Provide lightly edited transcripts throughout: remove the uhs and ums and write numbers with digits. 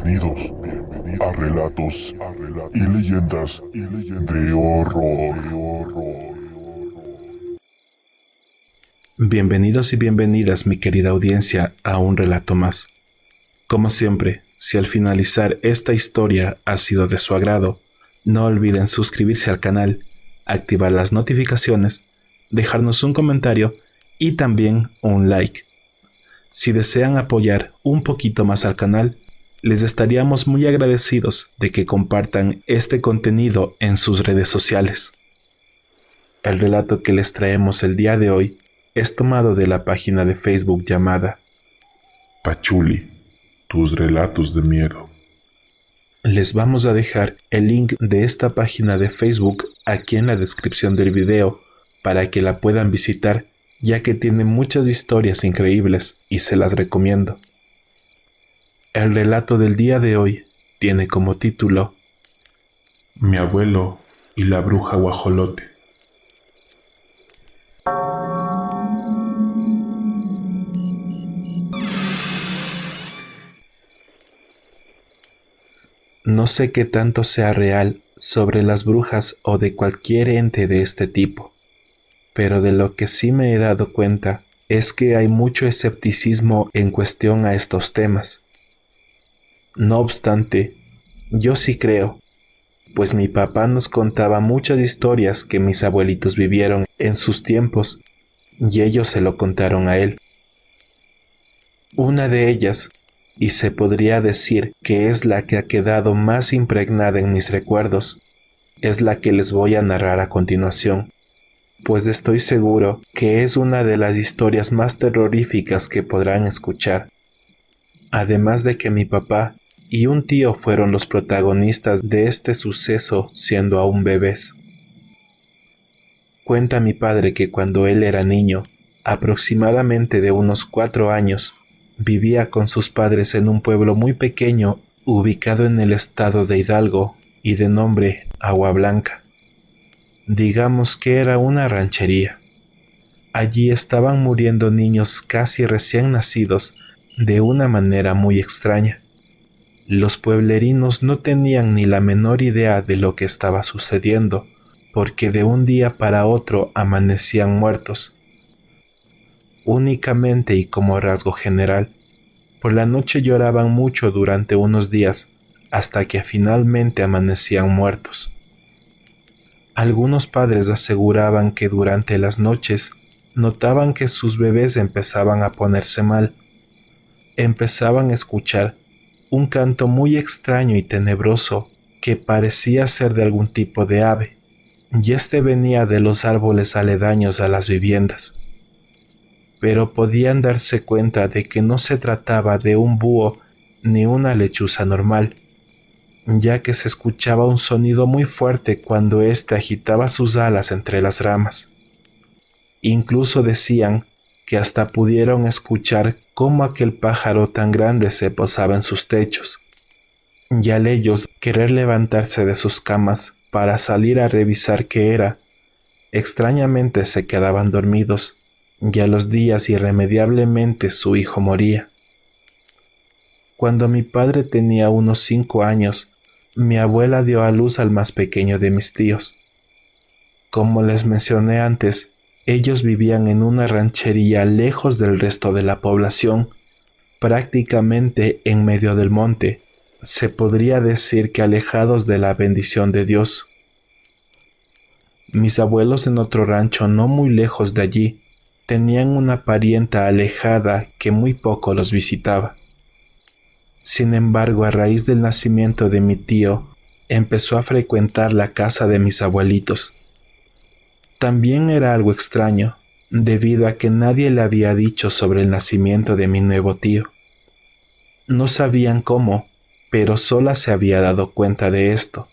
Bienvenidos a relatos y leyendas de horror. Bienvenidos y bienvenidas, mi querida audiencia, a un relato más. Como siempre, si al finalizar esta historia ha sido de su agrado, no olviden suscribirse al canal, activar las notificaciones, dejarnos un comentario y también un like. Si desean apoyar un poquito más al canal, les estaríamos muy agradecidos de que compartan este contenido en sus redes sociales. El relato que les traemos el día de hoy es tomado de la página de Facebook llamada Pachuli, tus relatos de miedo. Les vamos a dejar el link de esta página de Facebook aquí en la descripción del video para que la puedan visitar, ya que tiene muchas historias increíbles y se las recomiendo. El relato del día de hoy tiene como título Mi abuelo y la bruja guajolote. No sé qué tanto sea real sobre las brujas o de cualquier ente de este tipo, pero de lo que sí me he dado cuenta es que hay mucho escepticismo en cuestión a estos temas. No obstante, yo sí creo, pues mi papá nos contaba muchas historias que mis abuelitos vivieron en sus tiempos y ellos se lo contaron a él. Una de ellas, y se podría decir que es la que ha quedado más impregnada en mis recuerdos, es la que les voy a narrar a continuación, pues estoy seguro que es una de las historias más terroríficas que podrán escuchar. Además de que mi papá y un tío fueron los protagonistas de este suceso siendo aún bebés. Cuenta mi padre que cuando él era niño, aproximadamente de unos 4 años, vivía con sus padres en un pueblo muy pequeño ubicado en el estado de Hidalgo y de nombre Agua Blanca. Digamos que era una ranchería. Allí estaban muriendo niños casi recién nacidos de una manera muy extraña. Los pueblerinos no tenían ni la menor idea de lo que estaba sucediendo, porque de un día para otro amanecían muertos. Únicamente y como rasgo general, por la noche lloraban mucho durante unos días, hasta que finalmente amanecían muertos. Algunos padres aseguraban que durante las noches notaban que sus bebés empezaban a ponerse mal. Empezaban a escuchar un canto muy extraño y tenebroso que parecía ser de algún tipo de ave, y este venía de los árboles aledaños a las viviendas. Pero podían darse cuenta de que no se trataba de un búho ni una lechuza normal, ya que se escuchaba un sonido muy fuerte cuando éste agitaba sus alas entre las ramas. Incluso decían que hasta pudieron escuchar cómo aquel pájaro tan grande se posaba en sus techos, y al ellos querer levantarse de sus camas para salir a revisar qué era, extrañamente se quedaban dormidos, y a los días irremediablemente su hijo moría. Cuando mi padre tenía unos 5 años, mi abuela dio a luz al más pequeño de mis tíos. Como les mencioné antes, ellos vivían en una ranchería lejos del resto de la población, prácticamente en medio del monte, se podría decir que alejados de la bendición de Dios. Mis abuelos en otro rancho no muy lejos de allí, tenían una parienta alejada que muy poco los visitaba. Sin embargo, a raíz del nacimiento de mi tío, empezó a frecuentar la casa de mis abuelitos. También era algo extraño, debido a que nadie le había dicho sobre el nacimiento de mi nuevo tío. No sabían cómo, pero sola se había dado cuenta de esto.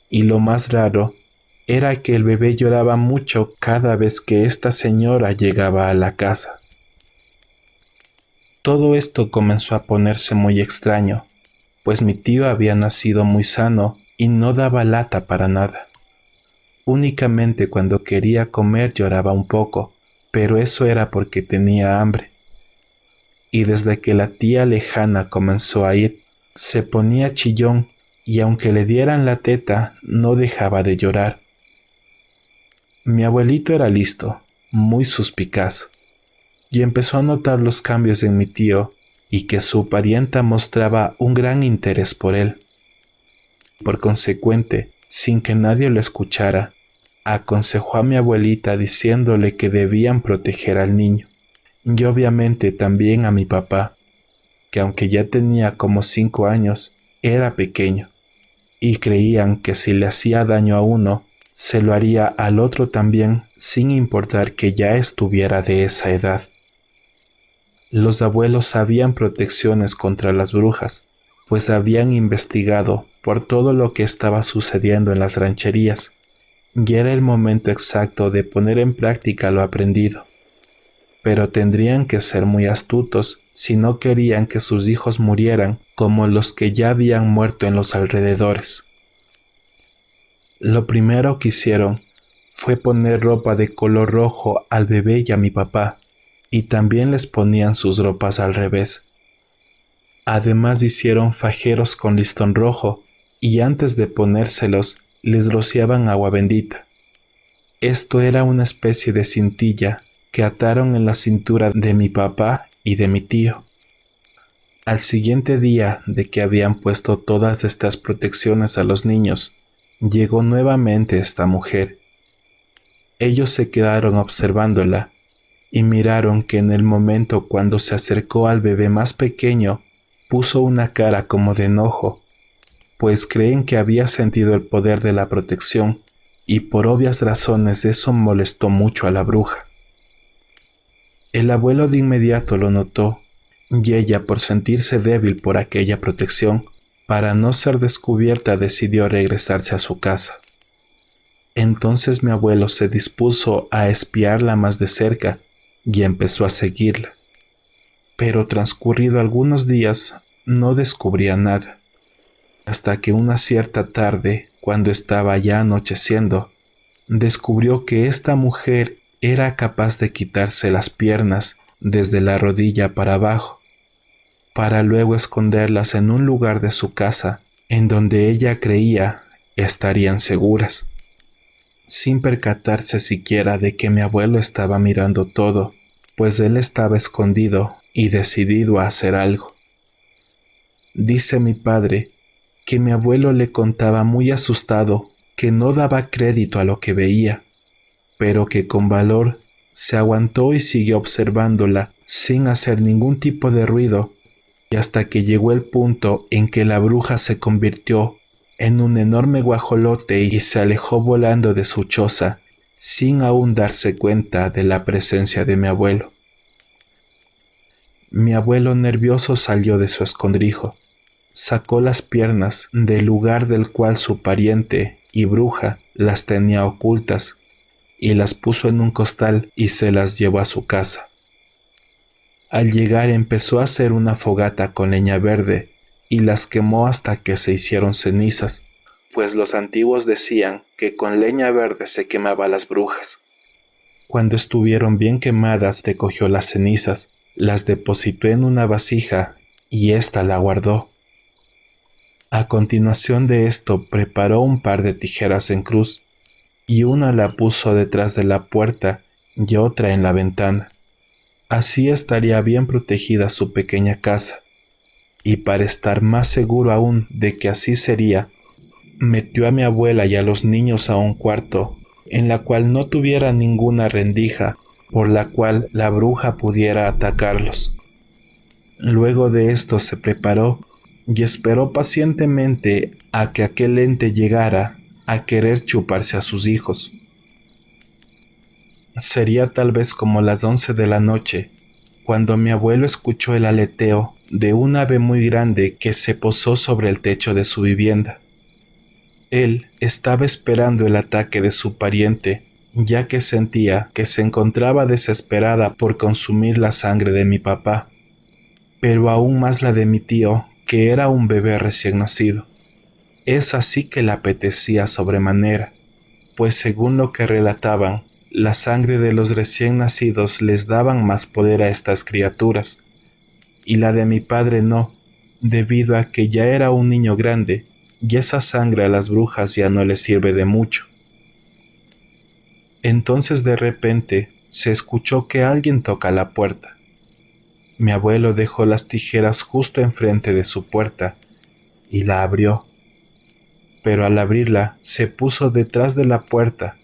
Y lo más raro era que el bebé lloraba mucho cada vez que esta señora llegaba a la casa. Todo esto comenzó a ponerse muy extraño, pues mi tío había nacido muy sano y no daba lata para nada. Únicamente cuando quería comer lloraba un poco, pero eso era porque tenía hambre. Y desde que la tía lejana comenzó a ir, Se ponía chillón y aunque le dieran la teta, no dejaba de llorar. Mi abuelito era listo, muy suspicaz, y empezó a notar los cambios en mi tío y que su parienta mostraba un gran interés por él. Por consecuente, sin que nadie lo escuchara, aconsejó a mi abuelita diciéndole que debían proteger al niño, y obviamente también a mi papá, que aunque ya tenía como 5 años, era pequeño, y creían que si le hacía daño a uno, se lo haría al otro también, sin importar que ya estuviera de esa edad. Los abuelos sabían protecciones contra las brujas, pues habían investigado por todo lo que estaba sucediendo en las rancherías, y era el momento exacto de poner en práctica lo aprendido. Pero tendrían que ser muy astutos si no querían que sus hijos murieran como los que ya habían muerto en los alrededores. Lo primero que hicieron fue poner ropa de color rojo al bebé y a mi papá, y también les ponían sus ropas al revés. Además hicieron fajeros con listón rojo y antes de ponérselos les rociaban agua bendita. Esto era una especie de cintilla que ataron en la cintura de mi papá y de mi tío. Al siguiente día de que habían puesto todas estas protecciones a los niños, llegó nuevamente esta mujer. Ellos se quedaron observándola y miraron que en el momento cuando se acercó al bebé más pequeño, puso una cara como de enojo, pues creen que había sentido el poder de la protección y por obvias razones eso molestó mucho a la bruja. El abuelo de inmediato lo notó y ella, por sentirse débil por aquella protección, para no ser descubierta decidió regresarse a su casa. Entonces mi abuelo se dispuso a espiarla más de cerca y empezó a seguirla. Pero transcurrido algunos días no descubría nada, hasta que una cierta tarde, cuando estaba ya anocheciendo, descubrió que esta mujer era capaz de quitarse las piernas desde la rodilla para abajo, para luego esconderlas en un lugar de su casa en donde ella creía estarían seguras, sin percatarse siquiera de que mi abuelo estaba mirando todo, pues él estaba escondido y decidido a hacer algo. Dice mi padre que mi abuelo le contaba muy asustado que no daba crédito a lo que veía, pero que con valor se aguantó y siguió observándola sin hacer ningún tipo de ruido, y hasta que llegó el punto en que la bruja se convirtió en un enorme guajolote y se alejó volando de su choza, sin aún darse cuenta de la presencia de mi abuelo. Mi abuelo nervioso salió de su escondrijo, sacó las piernas del lugar del cual su pariente y bruja las tenía ocultas, y las puso en un costal y se las llevó a su casa. Al llegar empezó a hacer una fogata con leña verde y las quemó hasta que se hicieron cenizas, pues los antiguos decían que con leña verde se quemaba a las brujas. Cuando estuvieron bien quemadas recogió las cenizas, las depositó en una vasija y ésta la guardó. A continuación de esto preparó un par de tijeras en cruz y una la puso detrás de la puerta y otra en la ventana. Así estaría bien protegida su pequeña casa, y para estar más seguro aún de que así sería, metió a mi abuela y a los niños a un cuarto, en la cual no tuviera ninguna rendija por la cual la bruja pudiera atacarlos. Luego de esto se preparó y esperó pacientemente a que aquel ente llegara a querer chuparse a sus hijos. Sería tal vez como las 11 de la noche, cuando mi abuelo escuchó el aleteo de un ave muy grande que se posó sobre el techo de su vivienda. Él estaba esperando el ataque de su pariente, ya que sentía que se encontraba desesperada por consumir la sangre de mi papá, pero aún más la de mi tío, que era un bebé recién nacido. Es así que le apetecía sobremanera, pues según lo que relataban, la sangre de los recién nacidos les daban más poder a estas criaturas, y la de mi padre no, debido a que ya era un niño grande y esa sangre a las brujas ya no les sirve de mucho. Entonces de repente se escuchó que alguien toca la puerta. Mi abuelo dejó las tijeras justo enfrente de su puerta y la abrió. Pero al abrirla se puso detrás de la puerta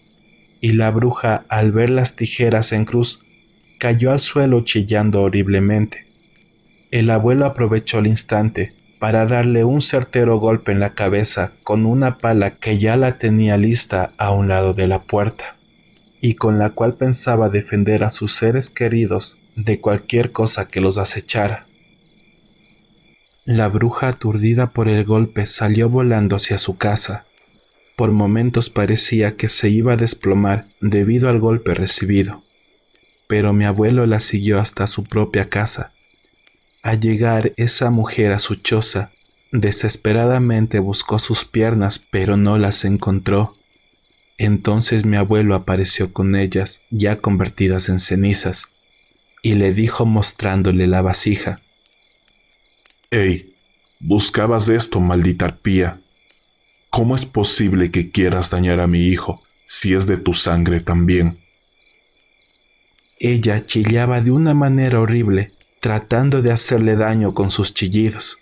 y la bruja, al ver las tijeras en cruz, cayó al suelo chillando horriblemente. El abuelo aprovechó el instante para darle un certero golpe en la cabeza con una pala que ya la tenía lista a un lado de la puerta, y con la cual pensaba defender a sus seres queridos de cualquier cosa que los acechara. La bruja, aturdida por el golpe, salió volando hacia su casa. Por momentos parecía que se iba a desplomar debido al golpe recibido, pero mi abuelo la siguió hasta su propia casa. Al llegar esa mujer a su choza, desesperadamente buscó sus piernas, pero no las encontró. Entonces mi abuelo apareció con ellas, ya convertidas en cenizas, y le dijo mostrándole la vasija: ¡Ey! Buscabas esto, maldita arpía. ¿Cómo es posible que quieras dañar a mi hijo si es de tu sangre también? Ella chillaba de una manera horrible, tratando de hacerle daño con sus chillidos.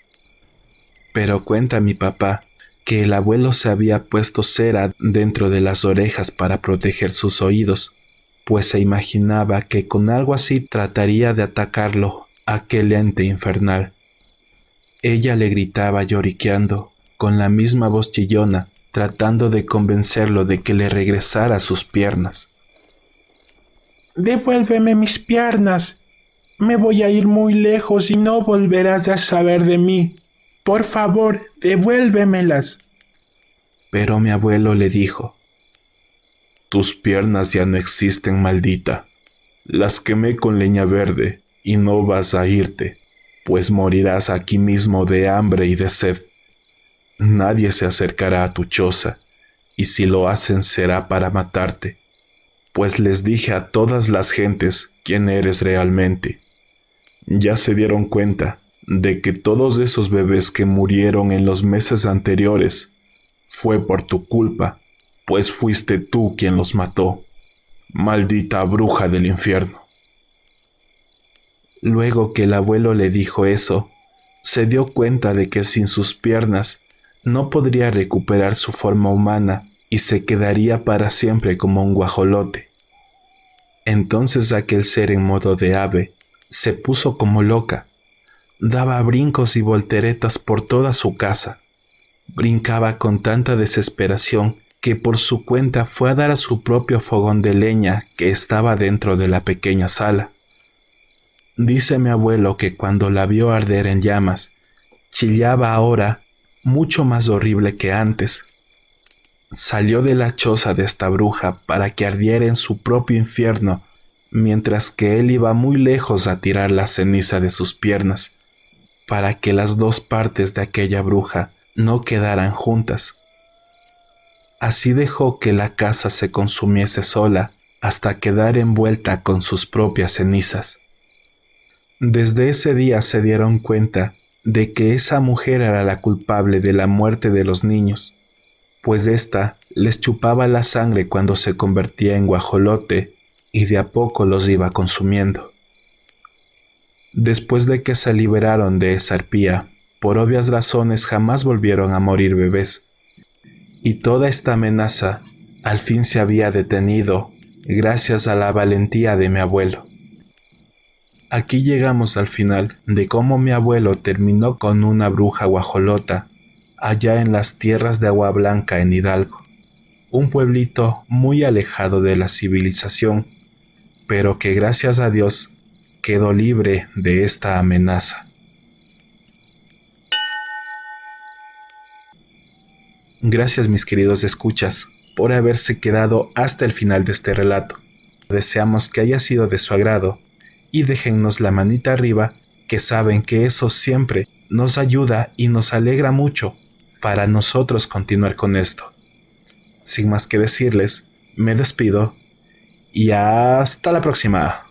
Pero cuenta mi papá que el abuelo se había puesto cera dentro de las orejas para proteger sus oídos, pues se imaginaba que con algo así trataría de atacarlo aquel ente infernal. Ella le gritaba lloriqueando, con la misma voz chillona, tratando de convencerlo de que le regresara sus piernas. Devuélveme mis piernas. Me voy a ir muy lejos y no volverás a saber de mí. Por favor, devuélvemelas. Pero mi abuelo le dijo: Tus piernas ya no existen, maldita. Las quemé con leña verde y no vas a irte, pues morirás aquí mismo de hambre y de sed. Nadie se acercará a tu choza, y si lo hacen será para matarte, pues les dije a todas las gentes quién eres realmente. Ya se dieron cuenta de que todos esos bebés que murieron en los meses anteriores fue por tu culpa, pues fuiste tú quien los mató, maldita bruja del infierno. Luego que el abuelo le dijo eso, se dio cuenta de que sin sus piernas no podría recuperar su forma humana y se quedaría para siempre como un guajolote. Entonces aquel ser en modo de ave se puso como loca. Daba brincos y volteretas por toda su casa. Brincaba con tanta desesperación que por su cuenta fue a dar a su propio fogón de leña que estaba dentro de la pequeña sala. Dice mi abuelo que cuando la vio arder en llamas, chillaba ahora mucho más horrible que antes. Salió de la choza de esta bruja para que ardiera en su propio infierno, mientras que él iba muy lejos a tirar la ceniza de sus piernas, para que las dos partes de aquella bruja no quedaran juntas. Así dejó que la casa se consumiese sola hasta quedar envuelta con sus propias cenizas. Desde ese día se dieron cuenta de que esa mujer era la culpable de la muerte de los niños, pues ésta les chupaba la sangre cuando se convertía en guajolote y de a poco los iba consumiendo. Después de que se liberaron de esa arpía, por obvias razones jamás volvieron a morir bebés, y toda esta amenaza al fin se había detenido gracias a la valentía de mi abuelo. Aquí llegamos al final de cómo mi abuelo terminó con una bruja guajolota allá en las tierras de Agua Blanca en Hidalgo, un pueblito muy alejado de la civilización, pero que gracias a Dios quedó libre de esta amenaza. Gracias, mis queridos escuchas, por haberse quedado hasta el final de este relato. Deseamos que haya sido de su agrado y déjennos la manita arriba, que saben que eso siempre nos ayuda y nos alegra mucho para nosotros continuar con esto. Sin más que decirles, me despido y hasta la próxima.